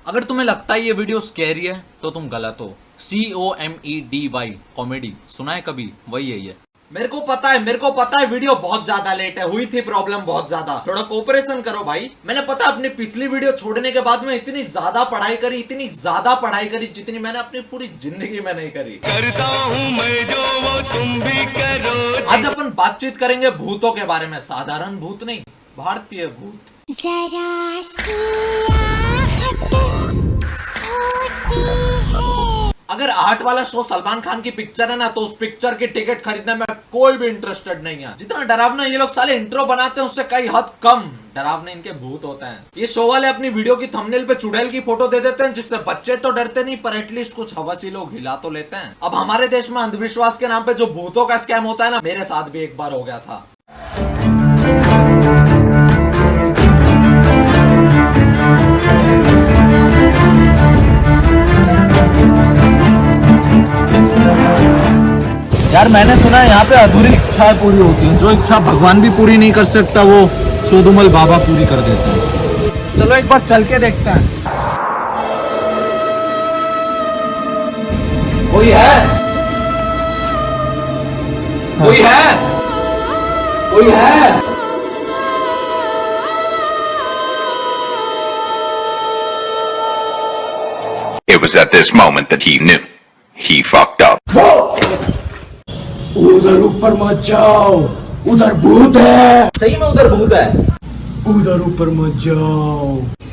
अगर तुम्हें लगता है ये वीडियो स्कैरी है तो तुम गलत हो। COMEDY कॉमेडी सुना है कभी? वही है ये। मेरे को पता है वीडियो बहुत ज्यादा लेट है, हुई थी प्रॉब्लम बहुत ज्यादा, थोड़ा कोऑपरेशन करो भाई। मैंने पता अपनी पिछली वीडियो छोड़ने के बाद में इतनी ज्यादा पढ़ाई करी जितनी मैंने अपनी पूरी जिंदगी में नहीं करी। करता हूं मैं जो वो तुम भी करो। आज अपन बातचीत करेंगे भूतों के बारे में, साधारण भूत नहीं, भारतीय भूत। अगर आर्ट वाला शो सलमान खान की पिक्चर है ना, तो उस पिक्चर की टिकट खरीदने में कोई भी इंटरेस्टेड नहीं है। जितना डरावना ये लोग साले इंट्रो बनाते हैं उससे कई हद कम डरावने इनके भूत होते हैं। ये शो वाले अपनी वीडियो की थंबनेल पे चुड़ैल की फोटो दे देते हैं, जिससे बच्चे तो डरते नहीं पर एटलीस्ट कुछ हवसी लोग हिला तो लेते हैं। अब हमारे देश में अंधविश्वास के नाम पे जो भूतों का स्कैम होता है ना, मेरे साथ भी एक बार हो गया था। यार मैंने सुना है यहाँ पे अधूरी इच्छाएं पूरी होती हैं। जो इच्छा भगवान भी पूरी नहीं कर सकता वो सोदुमल बाबा पूरी कर देते हैं। चलो एक बार चल के देखते हैं। कोई है? कोई है? कोई है? It was at this moment that he knew. He fucked up. उधर ऊपर मत जाओ, उधर भूत है। सही में उधर भूत है। उधर ऊपर मत जाओ,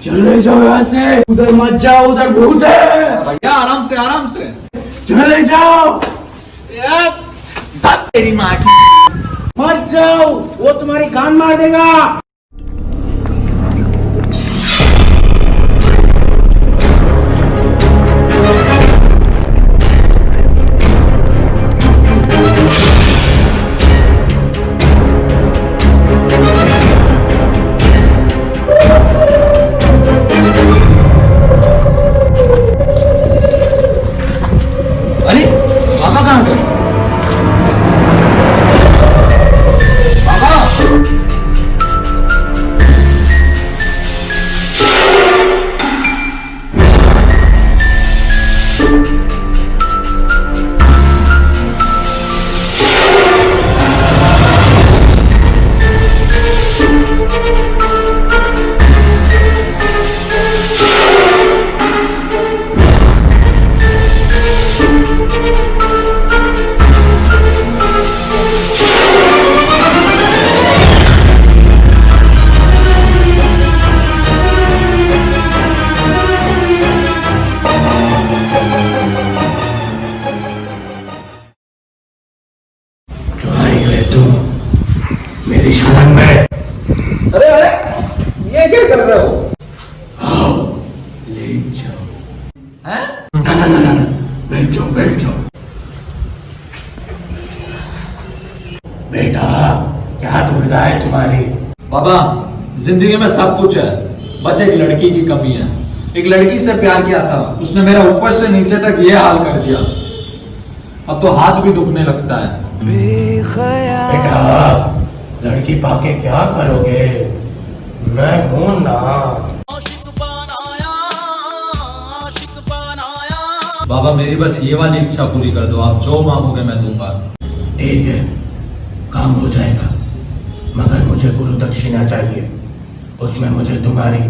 चले जाओ यहाँ से। उधर मत जाओ, उधर भूत है। भैया आराम से चले जाओ। यार बात तेरी माँ की। मत जाओ, वो तुम्हारी कान मार देगा। अरे बाबा कहाँ गए? बाबा मेरी शरण में। अरे ये क्या कर रहे हो? आओ ले जाओ। हैं? ना, बैठ जाओ। बेटा क्या दुविधा है तुम्हारी? बाबा जिंदगी में सब कुछ है, बस एक लड़की की कमी है। एक लड़की से प्यार किया था, उसने मेरा ऊपर से नीचे तक ये हाल कर दिया। अब तो हाथ भी दुखने लगता है। बेटा लड़की पाके क्या करोगे? मैं हूं ना। बाबा मेरी बस ये वाली इच्छा पूरी कर दो, आप जो मांगोगे मैं दूंगा। ठीक है, काम हो जाएगा, मगर मुझे गुरु दक्षिणा चाहिए। उसमें मुझे तुम्हारी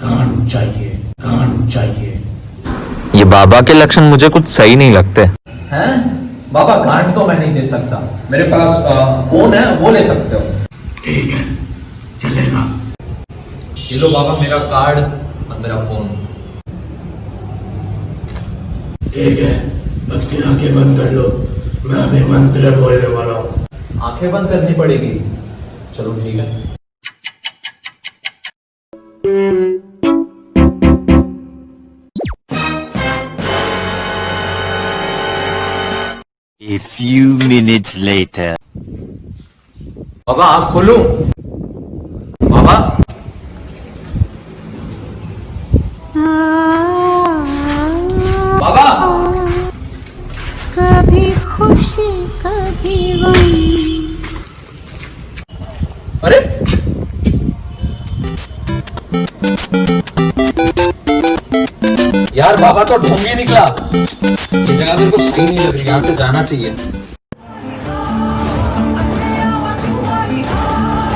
कान चाहिए। ये बाबा के लक्षण मुझे कुछ सही नहीं लगते हैं? बाबा गांठ तो मैं नहीं दे सकता, मेरे पास फोन है, वो ले सकते हो। ठीक है, चलेगा। ये लो बाबा मेरा कार्ड और मेरा फोन। ठीक है, अपनी आंखें बंद कर लो, मैं अभी मंत्र बोलने वाला हूँ। आंखें बंद करनी पड़ेगी? चलो ठीक है। A few minutes later. बाबा आँख खोलो। बाबा बाबा कभी खुशी कभी गम। अरे यार बाबा तो ढोंगी निकला। ये जगह मेरे को सही नहीं लग रही, यहाँ से जाना चाहिए।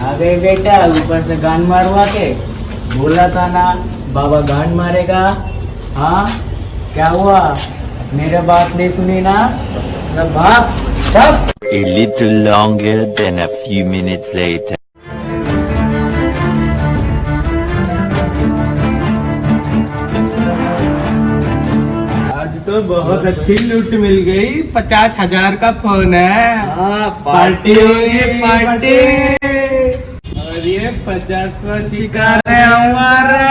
आ गए बेटा, ऊपर से गान मारवा के। बोला था ना बाबा गान मारेगा। हाँ क्या हुआ, मेरे बात नहीं सुनी ना? अब भाग सब। A little longer than a few minutes later. आज तो बहुत अच्छी लूट मिल गई। 50,000 का फोन है। हाँ पार्टी होगी पार्टी। और ये 50वां शिकार है हमारा।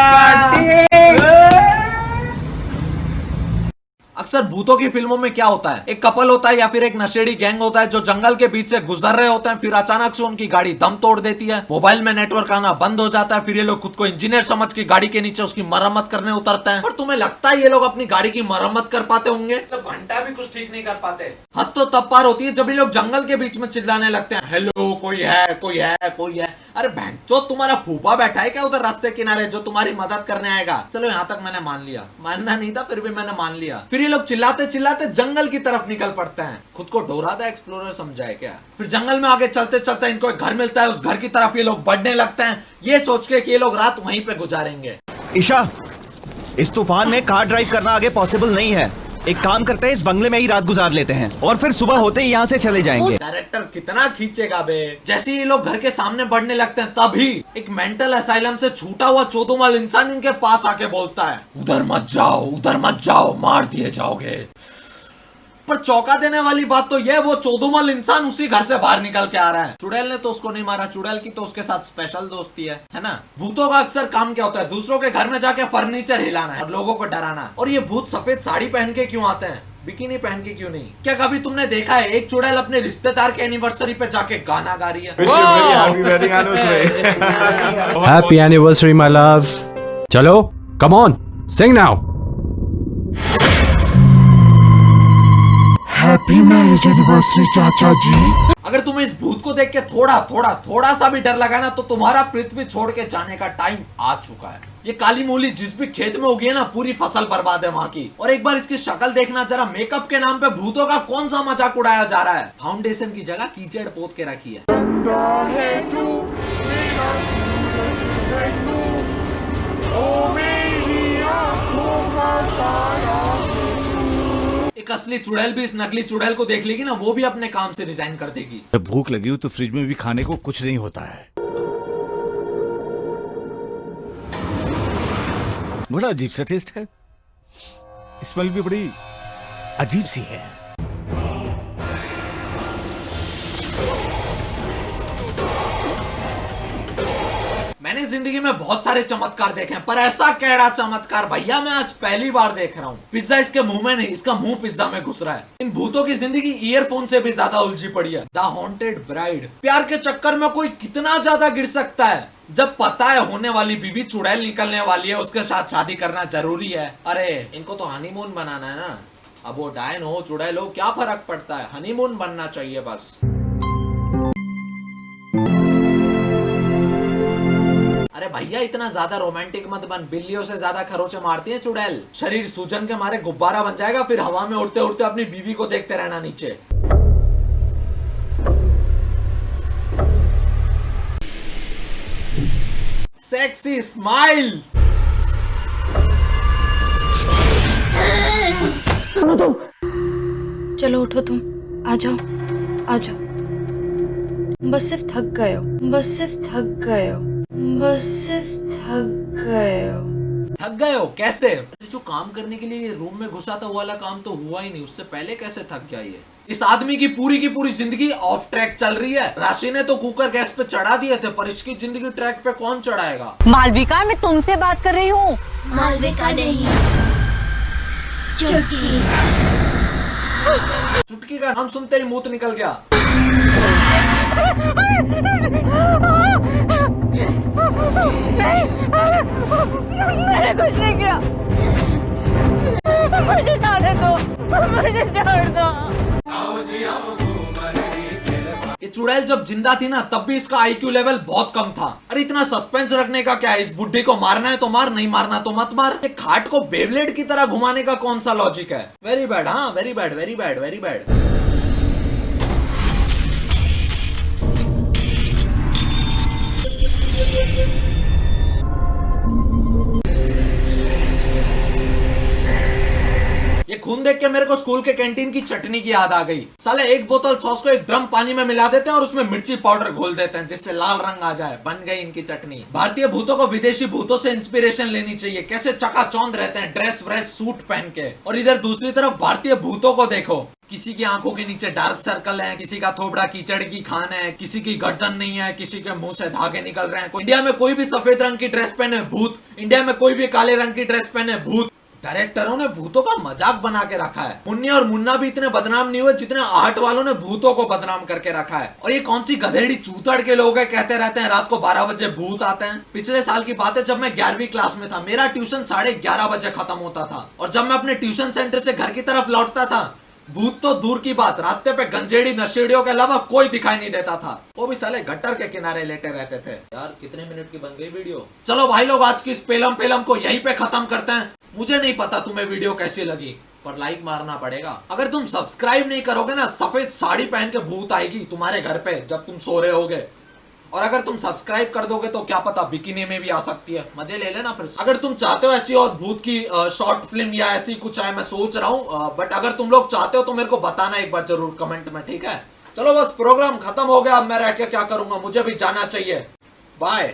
अक्सर भूतों की फिल्मों में क्या होता है, एक कपल होता है या फिर एक नशेड़ी गैंग होता है जो जंगल के बीच से गुजर रहे होते हैं, फिर अचानक से उनकी गाड़ी दम तोड़ देती है, मोबाइल में नेटवर्क आना बंद हो जाता है, फिर ये लोग खुद को इंजीनियर समझ के गाड़ी के नीचे उसकी मरम्मत करने उतरते हैं। और तुम्हें लगता है ये लोग अपनी गाड़ी की मरम्मत कर पाते होंगे? घंटा भी कुछ ठीक नहीं कर पाते। हद तो तब पार होती है जब ये लोग जंगल के बीच में चिल्लाने लगते हैं, हेलो कोई है कोई है कोई है। अरे भैंचो तुम्हारा फूफा बैठा है क्या उधर रास्ते किनारे जो तुम्हारी मदद करने आएगा? चलो यहाँ तक मैंने मान लिया, मानना नहीं था फिर भी मैंने मान लिया। फिर ये लोग चिल्लाते चिल्लाते जंगल की तरफ निकल पड़ते हैं। खुद को डोरादा एक्सप्लोरर समझा है क्या? फिर जंगल में आगे चलते चलते इनको एक घर मिलता है, उस घर की तरफ ये लोग बढ़ने लगते हैं, ये सोच के कि ये लोग रात वहीं पे गुजारेंगे। ईशा, इस तूफान में कार ड्राइव करना आगे पॉसिबल नहीं है। एक काम करते हैं, इस बंगले में ही रात गुजार लेते हैं और फिर सुबह होते ही यहाँ से चले जाएंगे। डायरेक्टर कितना खींचेगा बे। जैसे ये लोग घर के सामने बढ़ने लगते हैं तभी एक मेंटल असाइलम से छूटा हुआ चोदोमल इंसान इनके पास आके बोलता है, उधर मत जाओ, मार दिए जाओगे। पर चौंका देने वाली बात तो यह, वो चोदोमल इंसान उसी घर से बाहर निकल के आ रहा है। चुड़ैल ने तो उसको नहीं मारा, चुड़ैल की तो उसके साथ स्पेशल दोस्ती है ना। भूतों का अक्सर काम क्या होता है, दूसरों के घर में जाके फर्नीचर हिलाना है और लोगों को डराना। और ये भूत सफेद साड़ी पहन के क्यों आते हैं, बिकिनी पहन के क्यों नहीं? क्या कभी तुमने देखा है एक चुड़ैल अपने रिश्तेदार के एनिवर्सरी पे जाके गाना गा रही है? Happy anniversary my love. चलो come on sing now. Happy marriage anniversary चाचा जी। अगर तुम्हें इस भूत को देख के थोड़ा सा भी डर लगा ना, तो तुम्हारा पृथ्वी छोड़ के जाने का टाइम आ चुका है। ये काली मूली जिस भी खेत में उगी है ना, पूरी फसल बर्बाद है वहाँ की। और एक बार इसकी शक्ल देखना जरा, मेकअप के नाम पे भूतों का कौन सा मजाक उड़ाया जा रहा है। फाउंडेशन की जगह कीचड़ पोत के रखी है। एक असली चुड़ैल भी इस नकली चुड़ैल को देख लेगी ना, वो भी अपने काम से रिजाइन कर देगी। जब भूख लगी हो तो फ्रिज में भी खाने को कुछ नहीं होता है। बड़ा अजीब सा टेस्ट है, स्मेल भी बड़ी अजीब सी है। मैंने जिंदगी में बहुत सारे चमत्कार देखे हैं, पर ऐसा कैड़ा चमत्कार भैया मैं आज पहली बार देख रहा हूँ। पिज्जा इसके मुंह में नहीं, इसका मुंह पिज्जा में घुस रहा है। इन भूतों की जिंदगी ईयरफोन से भी ज्यादा उलझी पड़ी है। The haunted bride. प्यार के चक्कर में कोई कितना ज्यादा गिर सकता है जब पता है होने वाली बीवी चुड़ैल निकलने वाली है, उसके साथ शादी करना जरूरी है। अरे इनको तो हनीमून बनाना है ना। अब वो डायन हो चुड़ैल हो क्या फर्क पड़ता है, हनीमून बनना चाहिए बस। अरे भैया इतना ज्यादा रोमांटिक मत बन, बिल्लियों से ज्यादा खरोचे मारती है चुड़ैल। शरीर सूजन के मारे गुब्बारा बन जाएगा, फिर हवा में उड़ते उड़ते अपनी बीवी को देखते रहना नीचे। Sexy smile. चलो उठो, तुम आ जाओ आ जाओ। बस सिर्फ थक गए हो, बस सिर्फ थक गए हो, बस सिर्फ थक गए हो। थक गए हो कैसे? जो काम करने के लिए रूम में घुसा था वो वाला काम तो हुआ ही नहीं, उससे पहले कैसे थक गया ये? इस आदमी की पूरी जिंदगी ऑफ ट्रैक चल रही है। राशि ने तो कुकर गैस पे चढ़ा दिए थे, पर इसकी जिंदगी ट्रैक पे कौन चढ़ाएगा? मालविका मैं तुमसे बात कर रही हूँ। मालविका नहीं, चुटकी। चुटकी का नाम सुनते ही मुंह निकल गया। मैंने कुछ नहीं किया, मुझे जाने दो, मुझे छोड़ दो। ये चुड़ैल जब जिंदा थी ना तब भी इसका IQ लेवल बहुत कम था। अरे इतना सस्पेंस रखने का क्या है? इस बुड्ढी को मारना है तो मार, नहीं मारना तो मत मार। एक खाट को बेब्लेड की तरह घुमाने का कौन सा लॉजिक है? वेरी बैड, हाँ very bad, very bad, very bad. ये खून देख के मेरे को स्कूल के कैंटीन की चटनी की याद आ गई। साले एक बोतल सॉस को एक ड्रम पानी में मिला देते हैं और उसमें मिर्ची पाउडर घोल देते हैं जिससे लाल रंग आ जाए, बन गई इनकी चटनी। भारतीय भूतों को विदेशी भूतों से इंस्पिरेशन लेनी चाहिए, कैसे चकाचौंध रहते हैं ड्रेस व्रेस सूट पहन के। और इधर दूसरी तरफ भारतीय भूतों को देखो, किसी की आंखों के नीचे डार्क सर्कल है, किसी का थोबड़ा कीचड़ की खान है, किसी की गर्दन नहीं है, किसी के मुंह से धागे निकल रहे हैं। इंडिया में कोई भी सफेद रंग की ड्रेस पहने भूत, इंडिया में कोई भी काले रंग की ड्रेस पहने भूत। डायरेक्टरों ने भूतों का मजाक बना के रखा है। मुन्नी और मुन्ना भी इतने बदनाम नहीं हुए जितने आहट वालों ने भूतों को बदनाम करके रखा है। और ये कौन सी गधेड़ी चूतड़ के लोग हैं, कहते रहते हैं रात को 12 बजे भूत आते हैं। पिछले साल की बात है, जब मैं 11वीं क्लास में था, मेरा ट्यूशन 11:30 बजे खत्म होता था। और जब मैं अपने ट्यूशन सेंटर से घर की तरफ लौटता था, भूत तो दूर की बात, रास्ते पे गंजेड़ी नशेड़ियों के अलावा कोई दिखाई नहीं देता था। वो भी साले गट्टर के किनारे लेटे रहते थे। यार कितने मिनट की बन गई वीडियो। चलो भाई लोग, आज की इस पेलम को यहीं पे खत्म करते हैं। मुझे नहीं पता तुम्हें वीडियो कैसी लगी, पर लाइक मारना पड़ेगा। अगर तुम सब्सक्राइब नहीं करोगे ना, सफेद साड़ी पहन के भूत आएगी तुम्हारे घर पे जब तुम सो रहे होगे। और अगर तुम सब्सक्राइब कर दोगे तो क्या पता बिकिनी में भी आ सकती है, मजे ले लेना फिर। अगर तुम चाहते हो ऐसी और भूत की शॉर्ट फिल्म या ऐसी कुछ है, मैं सोच रहा हूँ, बट अगर तुम लोग चाहते हो तो मेरे को बताना एक बार जरूर कमेंट में, ठीक है? चलो बस प्रोग्राम खत्म हो गया, अब मैं रह के क्या करूंगा, मुझे भी जाना चाहिए। बाय।